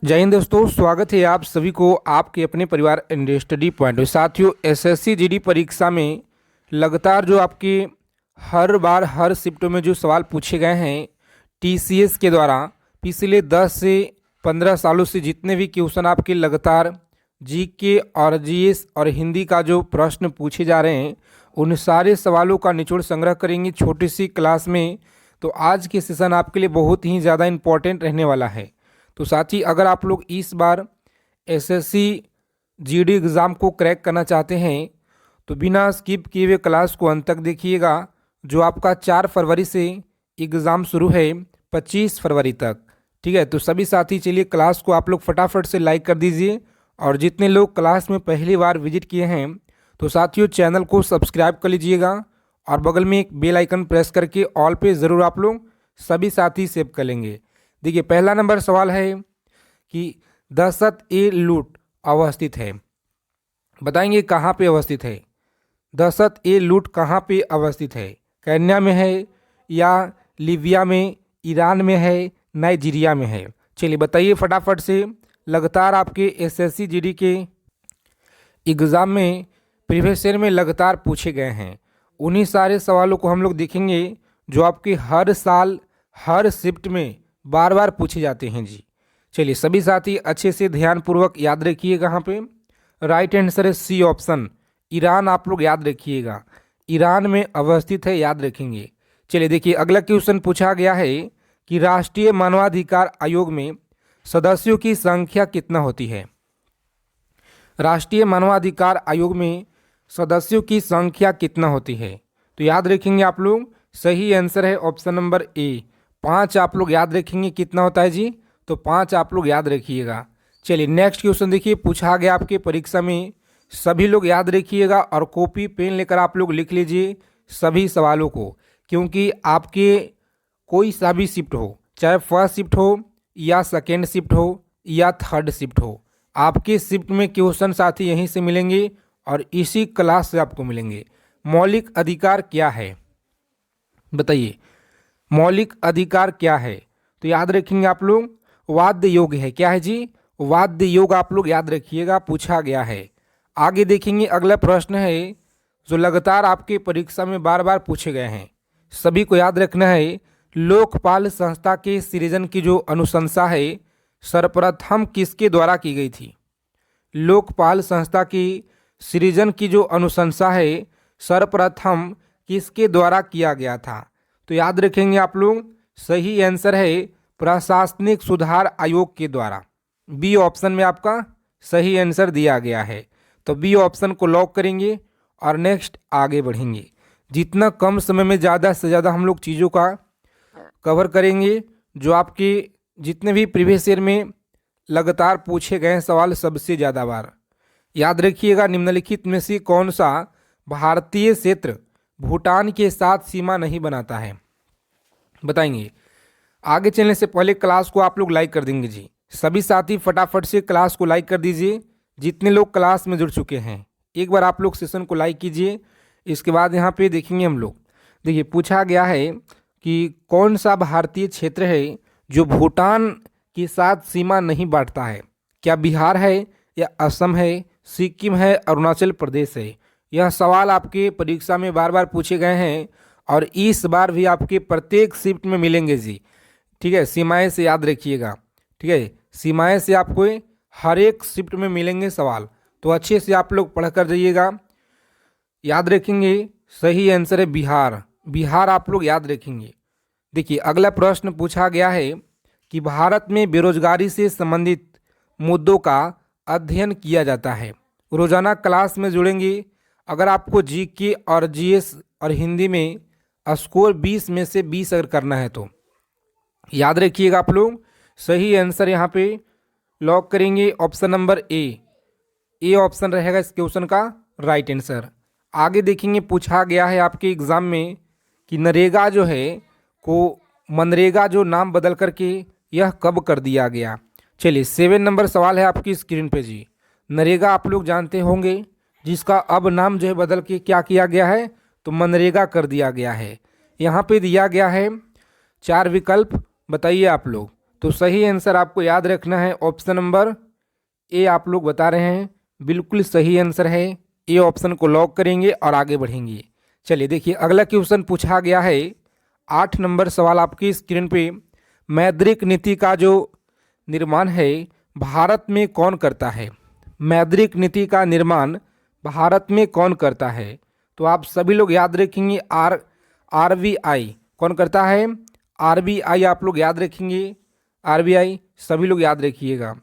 जय हिंद दोस्तों, स्वागत है आप सभी को आपके अपने परिवार इंडिया स्टडी पॉइंट में। साथियों, एसएससी जीडी परीक्षा में लगातार जो आपके हर बार हर शिफ्टों में जो सवाल पूछे गए हैं टीसीएस के द्वारा, पिछले 10 से 15 सालों से जितने भी क्वेश्चन आपके लगातार जीके और जीएस और हिंदी का जो प्रश्न पूछे जा रहे हैं, उन सारे सवालों का निचोड़ संग्रह करेंगे छोटी सी क्लास में। तो आज के सेशन आपके लिए बहुत ही ज़्यादा इम्पोर्टेंट रहने वाला है। तो साथ ही अगर आप लोग इस बार एसएससी जीडी एग्ज़ाम को क्रैक करना चाहते हैं तो बिना स्किप किए हुए क्लास को अंत तक देखिएगा। जो आपका 4 फरवरी से एग्ज़ाम शुरू है 25 फरवरी तक, ठीक है। तो सभी साथी चलिए क्लास को आप लोग फटाफट से लाइक कर दीजिए, और जितने लोग क्लास में पहली बार विजिट किए हैं तो साथियों चैनल को सब्सक्राइब कर लीजिएगा, और बगल में एक बेल आइकन प्रेस करके ऑल पे ज़रूर आप लोग सभी साथी सेव कर लेंगे। देखिए, पहला नंबर सवाल है कि दसत-ए-लूट अवस्थित है। बताएंगे कहाँ पे अवस्थित है। दसत-ए-लूट कहाँ पे अवस्थित है? केन्या में है या लीबिया में, ईरान में है, नाइजीरिया में है? चलिए बताइए फटाफट से। लगातार आपके एसएससी जीडी के एग्ज़ाम में प्रीवियस ईयर में लगातार पूछे गए हैं। उन्हीं सारे सवालों को हम लोग देखेंगे जो आपके हर साल हर शिफ्ट में बार बार पूछे जाते हैं जी। चलिए सभी साथी अच्छे से ध्यानपूर्वक याद रखिए। कहाँ पे राइट आंसर है सी ऑप्शन, ईरान। आप लोग याद रखिएगा, ईरान में अवस्थित है, याद रखेंगे। चलिए देखिए, अगला क्वेश्चन पूछा गया है कि राष्ट्रीय मानवाधिकार आयोग में सदस्यों की संख्या कितना होती है? राष्ट्रीय मानवाधिकार आयोग में सदस्यों की संख्या कितना होती है? तो याद रखेंगे आप लोग, सही आंसर है ऑप्शन नंबर ए, 5। आप लोग याद रखेंगे कितना होता है जी, तो 5 आप लोग याद रखिएगा। चलिए नेक्स्ट क्वेश्चन देखिए, पूछा गया आपके परीक्षा में, सभी लोग याद रखिएगा और कॉपी पेन लेकर आप लोग लिख लीजिए सभी सवालों को, क्योंकि आपके कोई सा भी शिफ्ट हो, चाहे फर्स्ट शिफ्ट हो या सेकेंड शिफ्ट हो या थर्ड शिफ्ट हो, आपके शिफ्ट में क्वेश्चन साथी यहीं से मिलेंगे और इसी क्लास से आपको मिलेंगे। मौलिक अधिकार क्या है? बताइए, मौलिक अधिकार क्या है? तो याद रखेंगे आप लोग, वाद्य योग है। क्या है जी? वाद्य योग। आप लोग याद रखिएगा, पूछा गया है। आगे देखेंगे, अगला प्रश्न है जो लगातार आपके परीक्षा में बार बार पूछे गए हैं, सभी को याद रखना है। लोकपाल संस्था के सृजन की जो अनुशंसा है सर्वप्रथम किसके द्वारा की गई थी? लोकपाल संस्था की सृजन की जो अनुशंसा है सर्वप्रथम किसके द्वारा किया गया था? तो याद रखेंगे आप लोग, सही आंसर है प्रशासनिक सुधार आयोग के द्वारा। बी ऑप्शन में आपका सही आंसर दिया गया है, तो बी ऑप्शन को लॉक करेंगे और नेक्स्ट आगे बढ़ेंगे। जितना कम समय में ज़्यादा से ज़्यादा हम लोग चीज़ों का कवर करेंगे, जो आपके जितने भी प्रीवियस ईयर में लगातार पूछे गए सवाल सबसे ज़्यादा बार। याद रखिएगा, निम्नलिखित में से कौन सा भारतीय क्षेत्र भूटान के साथ सीमा नहीं बनाता है? बताएंगे। आगे चलने से पहले क्लास को आप लोग लाइक कर देंगे जी। सभी साथी फटाफट से क्लास को लाइक कर दीजिए, जितने लोग क्लास में जुड़ चुके हैं। एक बार आप लोग सेशन को लाइक कीजिए। इसके बाद यहाँ पे देखेंगे हम लोग, देखिए पूछा गया है कि कौन सा भारतीय क्षेत्र है जो भूटान के साथ सीमा नहीं बांटता है? क्या बिहार है या असम है, सिक्किम है, अरुणाचल प्रदेश है? यह सवाल आपके परीक्षा में बार बार पूछे गए हैं और इस बार भी आपके प्रत्येक शिफ्ट में मिलेंगे जी, ठीक है। सीमाएं से याद रखिएगा, ठीक है। सीमाएं से आपको हर एक शिफ्ट में मिलेंगे सवाल, तो अच्छे से आप लोग पढ़ कर जाइएगा। याद रखेंगे, सही आंसर है बिहार। बिहार आप लोग याद रखेंगे। देखिए, अगला प्रश्न पूछा गया है कि भारत में बेरोजगारी से संबंधित मुद्दों का अध्ययन किया जाता है। रोजाना क्लास में जुड़ेंगे। अगर आपको जीके और जीएस और हिंदी में स्कोर 20 में से 20 अगर करना है तो याद रखिएगा आप लोग, सही आंसर यहाँ पे लॉक करेंगे option number A. A option रहेगा इस क्वेश्चन का राइट आंसर। आगे देखेंगे, पूछा गया है आपके एग्ज़ाम में कि नरेगा जो है को मनरेगा जो नाम बदल करके यह कब कर दिया गया? चलिए 7 नंबर सवाल है आपकी स्क्रीन पे जी। नरेगा आप लोग जानते होंगे, जिसका अब नाम जो है बदल के क्या किया गया है, तो मनरेगा कर दिया गया है। यहाँ पे दिया गया है 4 विकल्प, बताइए आप लोग। तो सही आंसर आपको याद रखना है ऑप्शन नंबर ए, आप लोग बता रहे हैं बिल्कुल सही आंसर है। ए ऑप्शन को लॉक करेंगे और आगे बढ़ेंगे। चलिए देखिए अगला क्वेश्चन पूछा गया है 8 नंबर सवाल आपकी स्क्रीन पे। मौद्रिक नीति का जो निर्माण है भारत में कौन करता है? मौद्रिक नीति का निर्माण भारत में कौन करता है? तो आप सभी लोग याद रखेंगे आरबीआई कौन करता है? आरबीआई आप लोग याद रखेंगे, आरबीआई सभी लोग याद रखिएगा।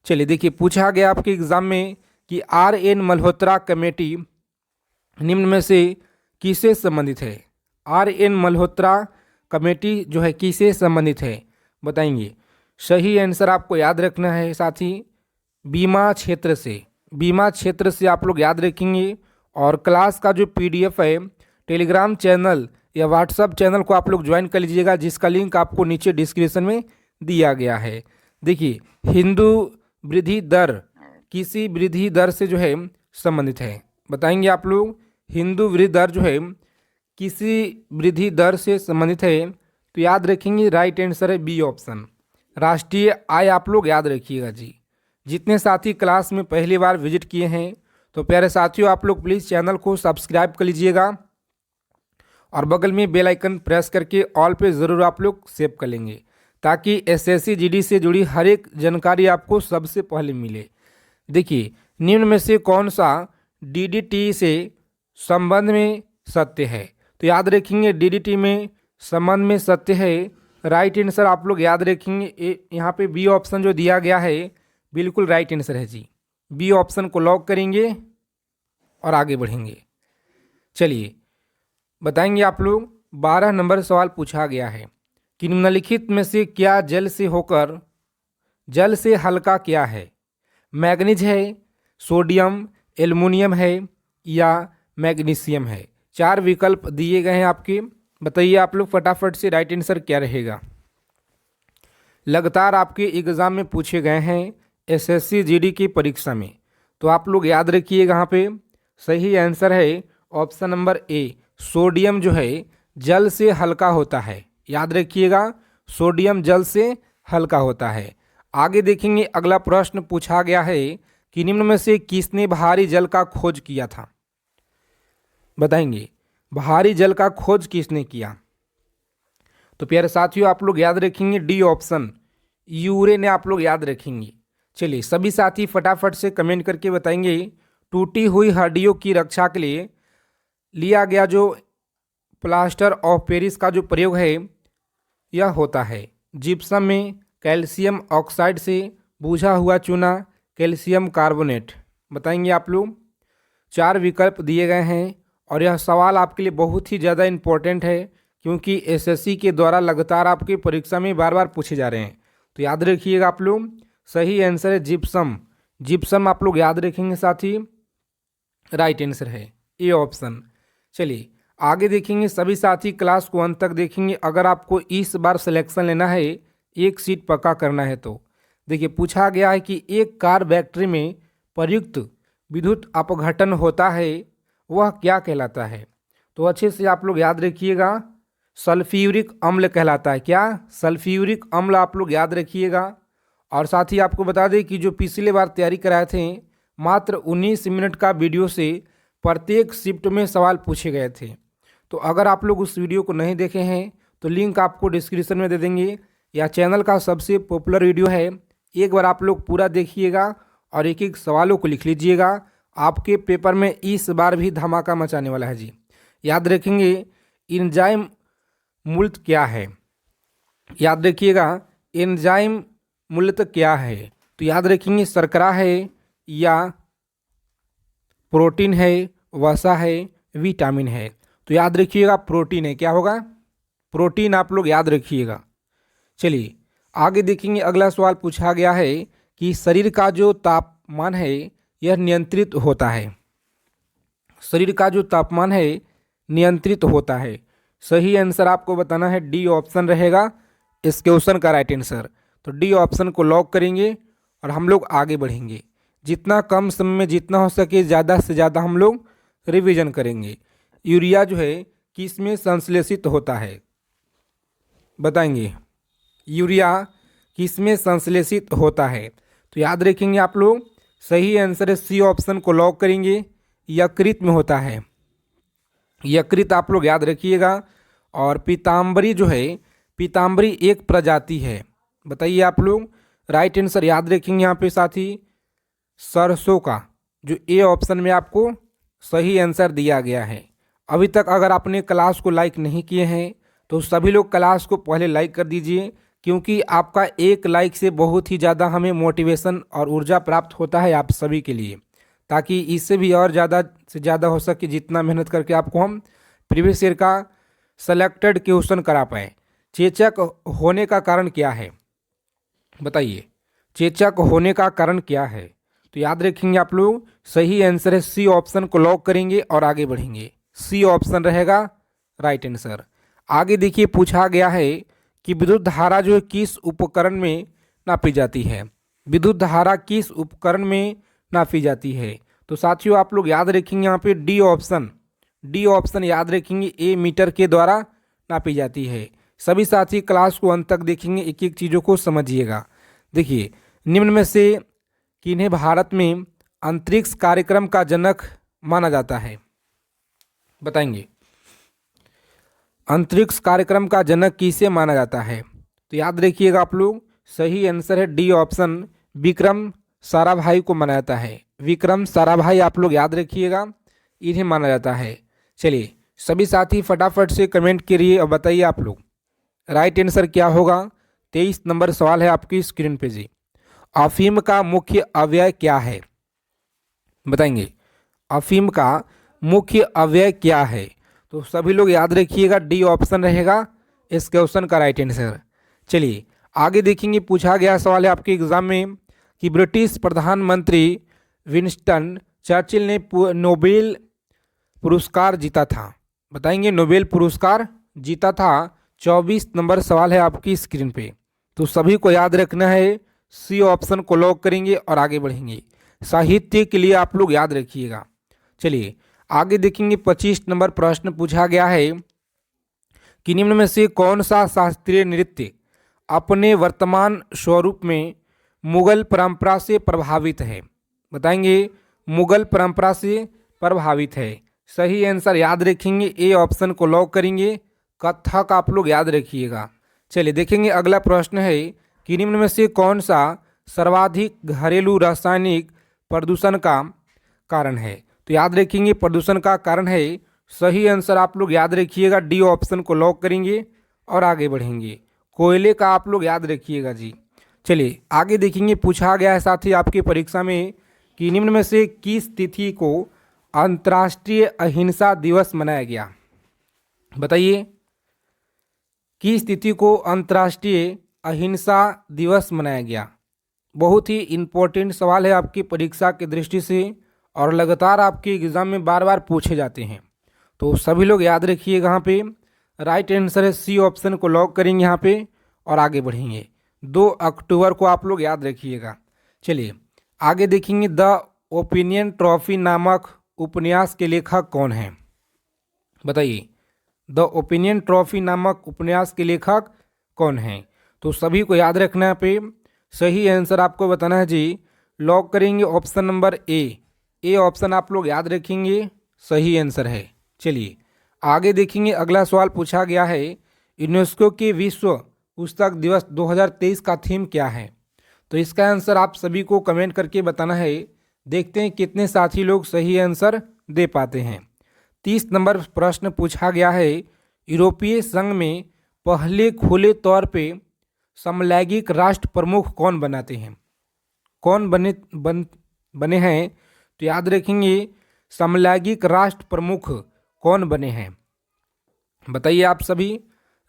चलिए देखिए पूछा गया आपके एग्जाम में कि आर.एन. मल्होत्रा कमेटी निम्न में से किससे संबंधित है? आर.एन. मल्होत्रा कमेटी जो है किससे संबंधित है बताएंगे। सही आंसर आपको याद रखना है साथी बीमा क्षेत्र से, बीमा क्षेत्र से आप लोग याद रखेंगे। और क्लास का जो पीडीएफ है टेलीग्राम चैनल या व्हाट्सएप चैनल को आप लोग ज्वाइन कर लीजिएगा, जिसका लिंक आपको नीचे डिस्क्रिप्शन में दिया गया है। देखिए हिंदू वृद्धि दर किसी वृद्धि दर से जो है संबंधित है बताएंगे आप लोग। हिंदू वृद्धि दर जो है किसी वृद्धि दर से संबंधित है, तो याद रखेंगे राइट आंसर है बी ऑप्शन, राष्ट्रीय आय। आप लोग याद रखिएगा जी। जितने साथी क्लास में पहली बार विजिट किए हैं तो प्यारे साथियों आप लोग प्लीज़ चैनल को सब्सक्राइब कर लीजिएगा और बगल में बेल आइकन प्रेस करके ऑल पे ज़रूर आप लोग सेव कर लेंगे, ताकि एसएससी जीडी से जुड़ी हर एक जानकारी आपको सबसे पहले मिले। देखिए निम्न में से कौन सा डीडीटी से संबंध में सत्य है? तो याद रखेंगे डीडीटी में संबंध में सत्य है। राइट आंसर आप लोग याद रखेंगे यहाँ पे बी ऑप्शन जो दिया गया है बिल्कुल राइट आंसर है जी। बी ऑप्शन को लॉक करेंगे और आगे बढ़ेंगे। चलिए बताएंगे आप लोग 12 नंबर सवाल पूछा गया है कि निम्नलिखित में से क्या जल से होकर जल से हल्का क्या है? मैग्नीज है, सोडियम, एल्युमिनियम है या मैग्नीशियम है? 4 विकल्प दिए गए हैं आपके, बताइए आप लोग फटाफट से राइट आंसर क्या रहेगा। लगातार आपके एग्ज़ाम में पूछे गए हैं एसएससी जीडी की परीक्षा में, तो आप लोग याद रखिएगा। यहाँ पे सही आंसर है ऑप्शन नंबर ए, सोडियम जो है जल से हल्का होता है। याद रखिएगा सोडियम जल से हल्का होता है। आगे देखेंगे अगला प्रश्न पूछा गया है कि निम्न में से किसने भारी जल का खोज किया था? बताएंगे भारी जल का खोज किसने किया? तो प्यारे साथियों आप लोग याद रखेंगे डी ऑप्शन, यूरे ने आप लोग याद रखेंगे। चलिए सभी साथी फटाफट से कमेंट करके बताएंगे टूटी हुई हड्डियों की रक्षा के लिए लिया गया जो प्लास्टर ऑफ पेरिस का जो प्रयोग है यह होता है जिप्सम में, कैल्शियम ऑक्साइड से, बुझा हुआ चूना, कैल्शियम कार्बोनेट। बताएंगे आप लोग। 4 विकल्प दिए गए हैं और यह सवाल आपके लिए बहुत ही ज़्यादा इम्पोर्टेंट है, क्योंकि एसएससी के द्वारा लगातार आपके परीक्षा में बार बार पूछे जा रहे हैं। तो याद रखिएगा आप लोग। सही आंसर है जिप्सम, जिप्सम आप लोग याद रखेंगे साथी, राइट आंसर है ए ऑप्शन। चलिए आगे देखेंगे सभी साथी क्लास को अंत तक देखेंगे। अगर आपको इस बार सिलेक्शन लेना है, एक सीट पक्का करना है, तो देखिए पूछा गया है कि एक कार बैटरी में प्रयुक्त विद्युत अपघटन होता है वह क्या कहलाता है? तो अच्छे से आप लोग याद रखिएगा सल्फ्यूरिक अम्ल कहलाता है। क्या? सल्फ्यूरिक अम्ल आप लोग याद रखिएगा। और साथ ही आपको बता दें कि जो पिछले बार तैयारी कराए थे मात्र 19 मिनट का वीडियो से प्रत्येक शिफ्ट में सवाल पूछे गए थे। तो अगर आप लोग उस वीडियो को नहीं देखे हैं तो लिंक आपको डिस्क्रिप्शन में दे देंगे। यह चैनल का सबसे पॉपुलर वीडियो है, एक बार आप लोग पूरा देखिएगा और एक एक सवालों को लिख लीजिएगा। आपके पेपर में इस बार भी धमाका मचाने वाला है जी। याद रखेंगे एंजाइम मूलत क्या है? याद रखिएगा एंजाइम मूलत क्या है? तो याद रखेंगे शर्करा है या प्रोटीन है, वसा है, विटामिन है। तो याद रखिएगा प्रोटीन है। क्या होगा? प्रोटीन आप लोग याद रखिएगा। चलिए आगे देखेंगे अगला सवाल पूछा गया है कि शरीर का जो तापमान है यह नियंत्रित होता है। शरीर का जो तापमान है नियंत्रित होता है। सही आंसर आपको बताना है डी ऑप्शन रहेगा इस क्वेश्चन का राइट आंसर। तो डी ऑप्शन को लॉक करेंगे और हम लोग आगे बढ़ेंगे। जितना कम समय में जितना हो सके ज़्यादा से ज़्यादा हम लोग रिवीजन करेंगे। यूरिया जो है किस में संश्लेषित होता है? बताएंगे यूरिया किसमें संश्लेषित होता है? तो याद रखेंगे आप लोग, सही आंसर है सी ऑप्शन को लॉक करेंगे, यकृत में होता है। यकृत आप लोग याद रखिएगा। और पीताम्बरी जो है, पीताम्बरी एक प्रजाति है। बताइए आप लोग, राइट आंसर याद रखेंगे यहाँ पे साथी सरसों का, जो ए ऑप्शन में आपको सही आंसर दिया गया है। अभी तक अगर आपने क्लास को लाइक नहीं किए हैं तो सभी लोग क्लास को पहले लाइक कर दीजिए, क्योंकि आपका एक लाइक से बहुत ही ज़्यादा हमें मोटिवेशन और ऊर्जा प्राप्त होता है आप सभी के लिए, ताकि इससे भी और ज़्यादा से ज़्यादा हो सके जितना मेहनत करके आपको हम प्रीवियस ईयर का सेलेक्टेड क्वेश्चन करा पाएँ। चेचक होने का कारण क्या है? बताइए, चेचक होने का कारण क्या है? तो याद रखेंगे आप लोग, सही आंसर है सी ऑप्शन को लॉक करेंगे और आगे बढ़ेंगे। सी ऑप्शन रहेगा राइट आंसर। आगे देखिए, पूछा गया है कि विद्युत धारा जो है किस उपकरण में नापी जाती है? विद्युत धारा किस उपकरण में नापी जाती है? तो साथियों आप लोग याद रखेंगे यहाँ पे डी ऑप्शन, डी ऑप्शन याद रखेंगे, ए मीटर के द्वारा नापी जाती है। सभी साथी क्लास को अंत तक देखेंगे, एक एक चीज़ों को समझिएगा। देखिए, निम्न में से किन्हें भारत में अंतरिक्ष कार्यक्रम का जनक माना जाता है? बताएंगे, अंतरिक्ष कार्यक्रम का जनक किसे माना जाता है? तो याद रखिएगा आप लोग, सही आंसर है डी ऑप्शन, विक्रम साराभाई को माना जाता है। विक्रम साराभाई आप लोग याद रखिएगा, इन्हें माना जाता है। चलिए सभी साथी फटाफट से कमेंट करिए और बताइए आप लोग राइट आंसर क्या होगा। 23 नंबर सवाल है आपकी स्क्रीन पे जी। अफीम का मुख्य अवयव क्या है? बताएंगे, अफीम का मुख्य अवयव क्या है? तो सभी लोग याद रखिएगा, डी ऑप्शन रहेगा इस क्वेश्चन का राइट आंसर। चलिए आगे देखेंगे, पूछा गया सवाल है आपके एग्जाम में कि ब्रिटिश प्रधानमंत्री विंस्टन चर्चिल ने नोबेल पुरस्कार जीता था। बताएंगे, नोबेल पुरस्कार जीता था। 24 नंबर सवाल है आपकी स्क्रीन पे। तो सभी को याद रखना है, सी ऑप्शन को लॉक करेंगे और आगे बढ़ेंगे। साहित्य के लिए आप लोग याद रखिएगा। चलिए आगे देखेंगे, 25 नंबर प्रश्न पूछा गया है कि निम्न में से कौन सा शास्त्रीय नृत्य अपने वर्तमान स्वरूप में मुगल परंपरा से प्रभावित है? बताएंगे, मुगल परंपरा से प्रभावित है। सही आंसर याद रखेंगे, ए ऑप्शन को लॉक करेंगे, कथक आप लोग याद रखिएगा। चलिए देखेंगे, अगला प्रश्न है कि निम्न में से कौन सा सर्वाधिक घरेलू रासायनिक प्रदूषण का कारण है? तो याद रखेंगे, प्रदूषण का कारण है। सही आंसर आप लोग याद रखिएगा, डी ऑप्शन को लॉक करेंगे और आगे बढ़ेंगे। कोयले का आप लोग याद रखिएगा जी। चलिए आगे देखेंगे, पूछा गया है साथ ही आपकी परीक्षा में कि निम्न में से किस तिथि को अंतर्राष्ट्रीय अहिंसा दिवस मनाया गया? बताइए, किस तिथि को अंतर्राष्ट्रीय अहिंसा दिवस मनाया गया? बहुत ही इम्पोर्टेंट सवाल है आपकी परीक्षा की दृष्टि से और लगातार आपके एग्जाम में बार बार पूछे जाते हैं। तो सभी लोग याद रखिएगा, यहाँ पे राइट आंसर है सी ऑप्शन को लॉक करेंगे यहाँ पे और आगे बढ़ेंगे। 2 अक्टूबर को आप लोग याद रखिएगा। चलिए आगे देखेंगे, द ओपिनियन ट्रॉफी नामक उपन्यास के लेखक कौन हैं? बताइए, द ओपिनियन ट्रॉफी नामक उपन्यास के लेखक कौन हैं? तो सभी को याद रखना है पे, सही आंसर आपको बताना है जी। लॉक करेंगे option number A, A option आप लोग याद रखेंगे, सही आंसर है। चलिए आगे देखेंगे, अगला सवाल पूछा गया है, यूनेस्को के विश्व पुस्तक दिवस 2023 का थीम क्या है? तो इसका आंसर आप सभी को कमेंट करके बताना है। देखते हैं कितने साथी लोग सही आंसर दे पाते हैं। 30 नंबर प्रश्न पूछा गया है, यूरोपीय संघ में पहले खुले तौर पे समलैंगिक राष्ट्र प्रमुख कौन बनाते हैं? कौन बने हैं? तो याद रखेंगे, समलैंगिक राष्ट्र प्रमुख कौन बने हैं? बताइए आप सभी।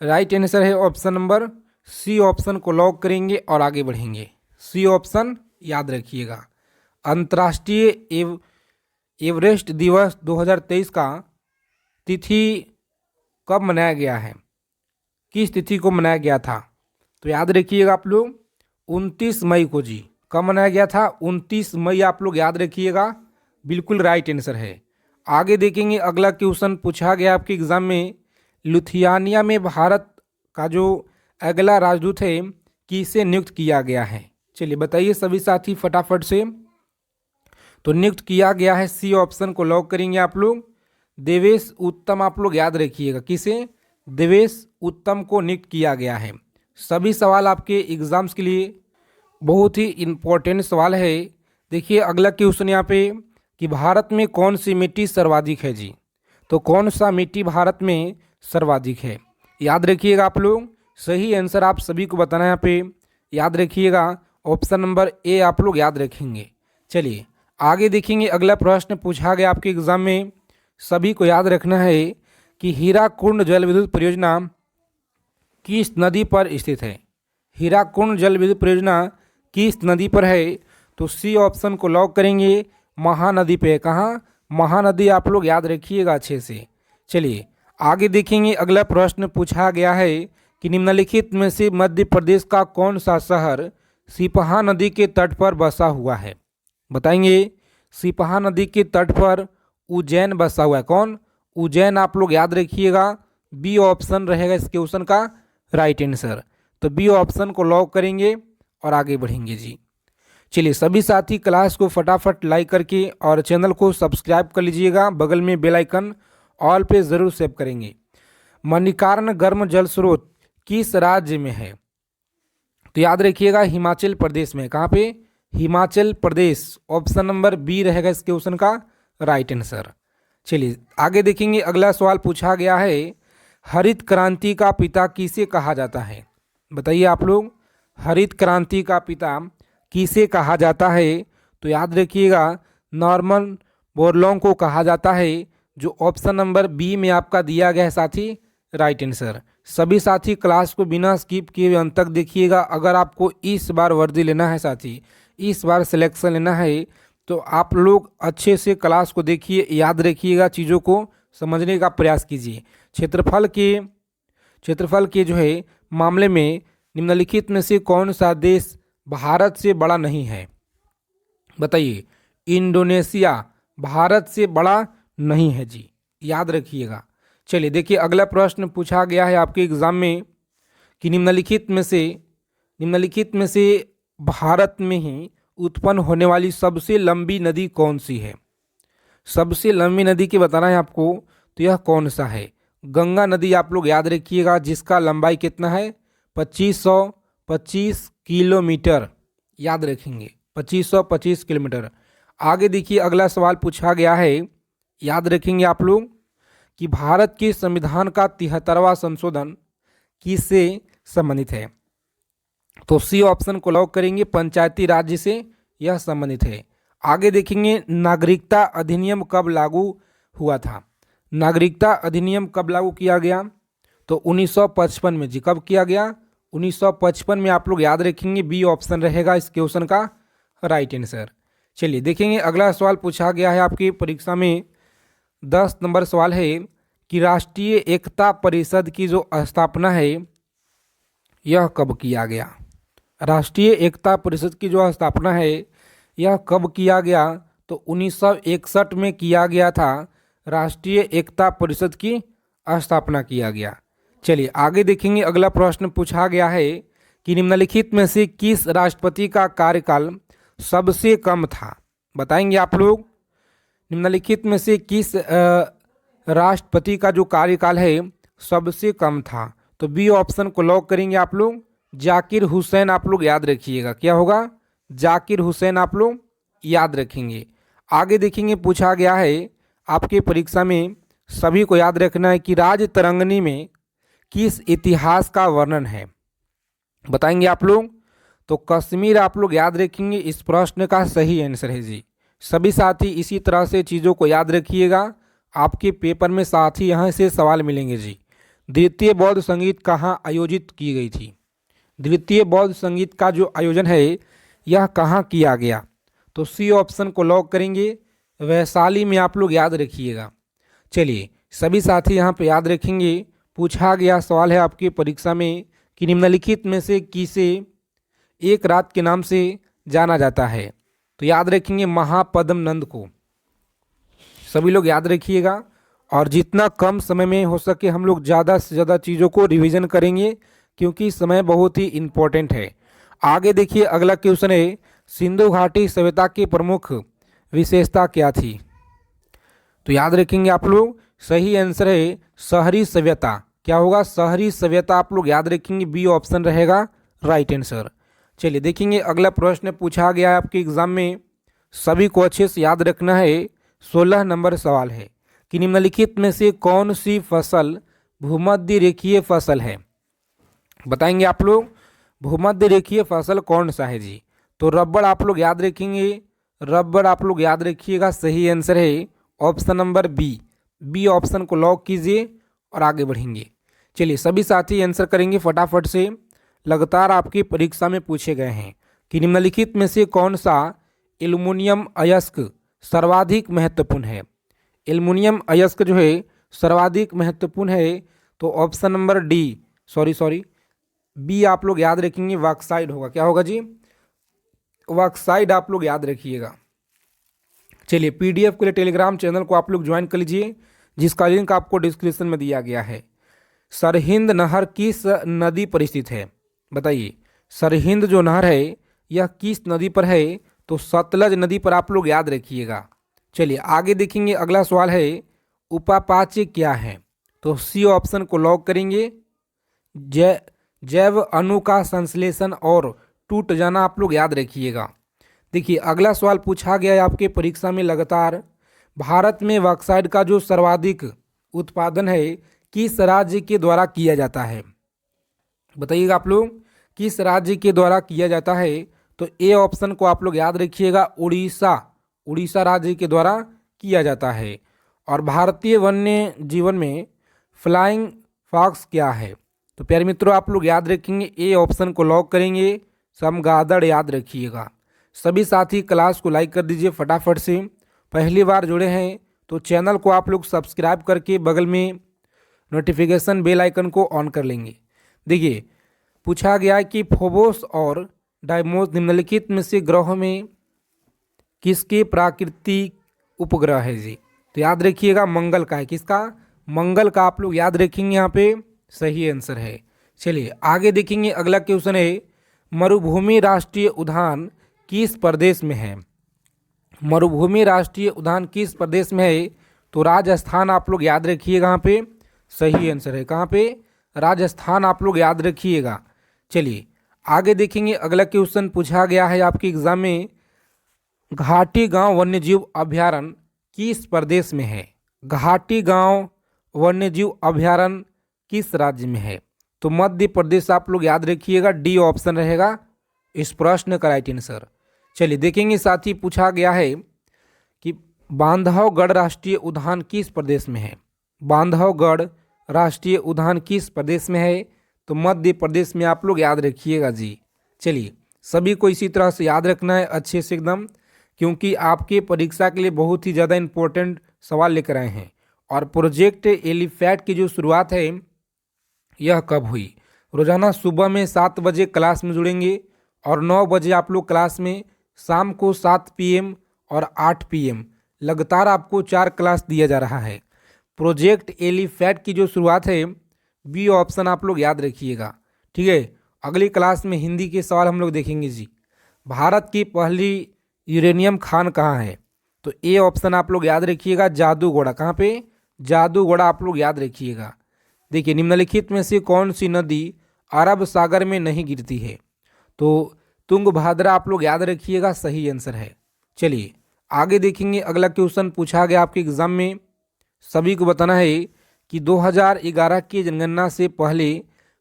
राइट आंसर है ऑप्शन नंबर सी ऑप्शन को लॉक करेंगे और आगे बढ़ेंगे। सी ऑप्शन याद रखिएगा। अंतर्राष्ट्रीय एवरेस्ट दिवस 2023 का तिथि कब मनाया गया है? किस तिथि को मनाया गया था? तो याद रखिएगा आप लोग, 29 मई को जी। कब मनाया गया था? 29 मई आप लोग याद रखिएगा, बिल्कुल राइट आंसर है। आगे देखेंगे, अगला क्वेश्चन पूछा गया आपके एग्जाम में, लिथुआनिया में भारत का जो अगला राजदूत है किसे नियुक्त किया गया है? चलिए बताइए सभी साथी फटाफट से। तो नियुक्त किया गया है, सी ऑप्शन को लॉक करेंगे आप लोग, देवेश उत्तम। आप लोग याद रखिएगा, किसे? देवेश उत्तम को नियुक्त किया गया है। सभी सवाल आपके एग्जाम्स के लिए बहुत ही इम्पोर्टेंट सवाल है। देखिए अगला क्वेश्चन यहाँ पे कि भारत में कौन सी मिट्टी सर्वाधिक है जी? तो कौन सा मिट्टी भारत में सर्वाधिक है? याद रखिएगा आप लोग, सही आंसर आप सभी को बताना है यहाँ पे। याद रखिएगा ऑप्शन नंबर ए आप लोग याद रखेंगे। चलिए आगे देखेंगे, अगला प्रश्न पूछा गया आपके एग्जाम में, सभी को याद रखना है कि हीराकुंड जल विद्युत परियोजना किस नदी पर स्थित है? हीराकुंड जल विद्युत परियोजना किस नदी पर है? तो सी ऑप्शन को लॉक करेंगे, महानदी पे। कहाँ? महानदी। आप लोग याद रखिएगा अच्छे से। चलिए आगे देखेंगे, अगला प्रश्न पूछा गया है कि निम्नलिखित में से मध्य प्रदेश का कौन सा शहर सिपहा नदी के तट पर बसा हुआ है? बताएंगे। सिपहा नदी के तट पर उज्जैन बसा हुआ है। कौन? उज्जैन। आप लोग याद रखिएगा, बी ऑप्शन रहेगा इस क्वेश्चन का राइट आंसर। तो बी ऑप्शन को लॉक करेंगे और आगे बढ़ेंगे जी। चलिए सभी साथी क्लास को फटाफट लाइक करके और चैनल को सब्सक्राइब कर लीजिएगा, बगल में बेल आइकन ऑल पे ज़रूर सेव करेंगे। मणिकर्ण गर्म जल स्रोत किस राज्य में है? तो याद रखिएगा हिमाचल प्रदेश में। कहाँ पे? Himachal Pradesh. Option number B रहेगा इस क्वेश्चन का राइट आंसर। चलिए आगे देखेंगे, अगला सवाल पूछा गया है, हरित क्रांति का पिता किसे कहा जाता है? बताइए आप लोग, हरित क्रांति का पिता किसे कहा जाता है? तो याद रखिएगा नॉर्मन बोरलॉन्ग को कहा जाता है, जो ऑप्शन नंबर बी में आपका दिया गया है साथी राइट आंसर। सभी साथी क्लास को बिना स्किप किए अंत तक देखिएगा। अगर आपको इस बार वर्दी लेना है साथी, इस बार सिलेक्शन लेना है, तो आप लोग अच्छे से क्लास को देखिए, याद रखिएगा, चीज़ों को समझने का प्रयास कीजिए। क्षेत्रफल के जो है मामले में निम्नलिखित में से कौन सा देश भारत से बड़ा नहीं है? बताइए। इंडोनेशिया भारत से बड़ा नहीं है जी, याद रखिएगा। चलिए देखिए अगला प्रश्न पूछा गया है आपके एग्जाम में कि निम्नलिखित में से भारत में ही उत्पन्न होने वाली सबसे लंबी नदी कौन सी है? सबसे लंबी नदी की बताना है आपको, तो यह कौन सा है? गंगा नदी। आप लोग याद रखिएगा, जिसका लंबाई कितना है? 2525 किलोमीटर। याद रखेंगे 2525 किलोमीटर। आगे देखिए अगला सवाल पूछा गया है, याद रखेंगे आप लोग कि भारत के संविधान का 73वां संशोधन किससे संबंधित है? तो सी ऑप्शन को लॉक करेंगे, पंचायती राज्य से यह संबंधित है। आगे देखेंगे नागरिकता अधिनियम कब लागू हुआ था? नागरिकता अधिनियम कब लागू किया गया? तो 1955 में जी। कब किया गया? 1955 में। आप लोग याद रखेंगे बी ऑप्शन रहेगा इस क्वेश्चन का राइट आंसर। चलिए देखेंगे अगला सवाल पूछा गया है आपकी परीक्षा में, 10 नंबर सवाल है कि राष्ट्रीय एकता परिषद की जो स्थापना है यह कब किया गया? राष्ट्रीय एकता परिषद की जो स्थापना है यह कब किया गया? तो 1961 में किया गया था, राष्ट्रीय एकता परिषद की स्थापना किया गया। चलिए आगे देखेंगे, अगला प्रश्न पूछा गया है कि निम्नलिखित में से किस राष्ट्रपति का कार्यकाल सबसे कम था? बताएंगे आप लोग। निम्नलिखित में से किस राष्ट्रपति का जो कार्यकाल है सबसे कम था? तो बी ऑप्शन को लॉक करेंगे आप लोग, जाकिर हुसैन। आप लोग याद रखिएगा, क्या होगा? जाकिर हुसैन। आप लोग याद रखेंगे। आगे देखेंगे, पूछा गया है आपके परीक्षा में, सभी को याद रखना है कि राजतरंगिणी में किस इतिहास का वर्णन है? बताएंगे आप लोग। तो कश्मीर। आप लोग याद रखेंगे, इस प्रश्न का सही आंसर है जी। सभी साथी इसी तरह से चीज़ों को याद रखिएगा, आपके पेपर में साथ ही यहाँ से सवाल मिलेंगे जी। द्वितीय बौद्ध संगीत कहाँ आयोजित की गई थी? द्वितीय बौद्ध संगीत का जो आयोजन है यह कहाँ किया गया? तो सी ऑप्शन को लॉक करेंगे, वैशाली में। आप लोग याद रखिएगा। चलिए सभी साथी यहाँ पे याद रखेंगे, पूछा गया सवाल है आपकी परीक्षा में कि निम्नलिखित में से किसे एक रात के नाम से जाना जाता है? तो याद रखेंगे महापद्म नंद को। सभी लोग याद रखिएगा, और जितना कम समय में हो सके हम लोग ज़्यादा से ज़्यादा चीज़ों को रिवीजन करेंगे, क्योंकि समय बहुत ही इम्पोर्टेंट है। आगे देखिए अगला क्वेश्चन है, सिंधु घाटी सभ्यता की प्रमुख विशेषता क्या थी? तो याद रखेंगे आप लोग, सही आंसर है शहरी सभ्यता। क्या होगा? शहरी सभ्यता आप लोग याद रखेंगे, बी ऑप्शन रहेगा राइट आंसर। चलिए देखेंगे अगला प्रश्न पूछा गया है आपके एग्जाम में, सभी को अच्छे से याद रखना है। 16 नंबर सवाल है कि निम्नलिखित में से कौन सी फसल भूमध्य रेखीय फसल है? बताएंगे आप लोग, भूमध्य रेखीय फसल कौन सा है जी? तो रबड़ आप लोग याद रखेंगे, रबड़ आप लोग याद रखिएगा, सही आंसर है option number B. B option को लॉक कीजिए और आगे बढ़ेंगे। चलिए सभी साथी आंसर करेंगे फटाफट से, लगातार आपकी परीक्षा में पूछे गए हैं कि निम्नलिखित में से कौन सा एल्युमिनियम अयस्क सर्वाधिक महत्वपूर्ण है? एल्युमिनियम अयस्क जो है सर्वाधिक महत्वपूर्ण है, तो option number D, sorry B आप लोग याद रखेंगे, बॉक्साइट होगा। क्या होगा जी? बॉक्साइट आप लोग याद रखिएगा। चलिए पीडीएफ के लिए टेलीग्राम चैनल को आप लोग ज्वाइन कर लीजिए, जिसका लिंक आपको डिस्क्रिप्शन में दिया गया है। सरहिंद नहर किस नदी पर स्थित है? बताइए, सरहिंद जो नहर है यह किस नदी पर है? तो सतलज नदी पर आप लोग याद रखिएगा। चलिए आगे देखेंगे, अगला सवाल है उपापाच्य क्या है? तो सी ऑप्शन को लॉक करेंगे, जैव अणु का संश्लेषण और टूट जाना आप लोग याद रखिएगा। देखिए अगला सवाल पूछा गया है आपके परीक्षा में लगातार, भारत में बॉक्साइट का जो सर्वाधिक उत्पादन है किस राज्य के द्वारा किया जाता है? बताइएगा आप लोग, किस राज्य के द्वारा किया जाता है? तो ए ऑप्शन को आप लोग याद रखिएगा, उड़ीसा, उड़ीसा राज्य के द्वारा किया जाता है। और भारतीय वन्य जीवन में फ्लाइंग फॉक्स क्या है? तो प्यारे मित्रों आप लोग याद रखेंगे, ए ऑप्शन को लॉक करेंगे, चमगादड़ याद रखिएगा। सभी साथी क्लास को लाइक कर दीजिए फटाफट से। पहली बार जुड़े हैं तो चैनल को आप लोग सब्सक्राइब करके बगल में नोटिफिकेशन बेल आइकन को ऑन कर लेंगे। देखिए पूछा गया है कि फोबोस और डाइमोस निम्नलिखित में से ग्रहों में किसके प्राकृतिक उपग्रह है जी? तो याद रखिएगा मंगल का है। किसका? मंगल का आप लोग याद रखेंगे, यहाँ पे सही आंसर है। चलिए आगे देखेंगे, अगला क्वेश्चन है मरुभूमि राष्ट्रीय उद्यान किस प्रदेश में है? मरुभूमि राष्ट्रीय उद्यान किस प्रदेश में है? तो राजस्थान आप लोग याद रखिएगा, यहाँ पे सही आंसर है। कहाँ पे? राजस्थान आप लोग याद रखिएगा। चलिए आगे देखेंगे, अगला क्वेश्चन पूछा गया है आपके एग्जाम में, घाटी गांव वन्यजीव अभयारण्य किस प्रदेश में है? घाटी गांव वन्यजीव अभयारण्य किस राज्य में है? तो मध्य प्रदेश आप लोग याद रखिएगा, डी ऑप्शन रहेगा इस प्रश्न का राइट आंसर। चलिए देखेंगे साथी, पूछा गया है कि बांधवगढ़ राष्ट्रीय उद्यान किस प्रदेश में है? बांधवगढ़ राष्ट्रीय उद्यान किस प्रदेश में है? तो मध्य प्रदेश में आप लोग याद रखिएगा जी। चलिए सभी को इसी तरह से याद रखना है अच्छे से एकदम, क्योंकि आपके परीक्षा के लिए बहुत ही ज़्यादा इम्पोर्टेंट सवाल लेकर आए हैं। और प्रोजेक्ट एलिफैट की जो शुरुआत है यह कब हुई? रोजाना सुबह में 7 बजे क्लास में जुड़ेंगे और 9 बजे आप लोग क्लास में, शाम को 7 PM और 8 PM लगातार आपको 4 क्लास दिया जा रहा है। प्रोजेक्ट एलिफैट की जो शुरुआत है, बी ऑप्शन आप लोग याद रखिएगा। ठीक है, अगली क्लास में हिंदी के सवाल हम लोग देखेंगे जी। भारत की पहली यूरेनियम खान कहाँ है? तो ए ऑप्शन आप लोग याद रखिएगा, जादूगोड़ा। कहाँ पे? जादूगोड़ा आप लोग याद रखिएगा। देखिए निम्नलिखित में से कौन सी नदी अरब सागर में नहीं गिरती है? तो तुंगभद्रा आप लोग याद रखिएगा, सही आंसर है। चलिए आगे देखेंगे, अगला क्वेश्चन पूछा गया आपके एग्जाम में, सभी को बताना है कि 2011 की जनगणना से पहले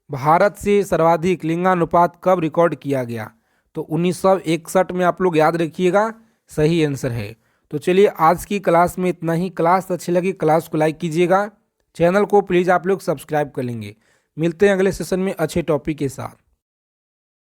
भारत से सर्वाधिक लिंगानुपात कब रिकॉर्ड किया गया? तो 1961 में आप लोग याद रखिएगा, सही आंसर है। तो चलिए आज की क्लास में इतना ही। क्लास अच्छी लगी क्लास को लाइक कीजिएगा, चैनल को प्लीज़ आप लोग सब्सक्राइब कर लेंगे। मिलते हैं अगले सेशन में अच्छे टॉपिक के साथ।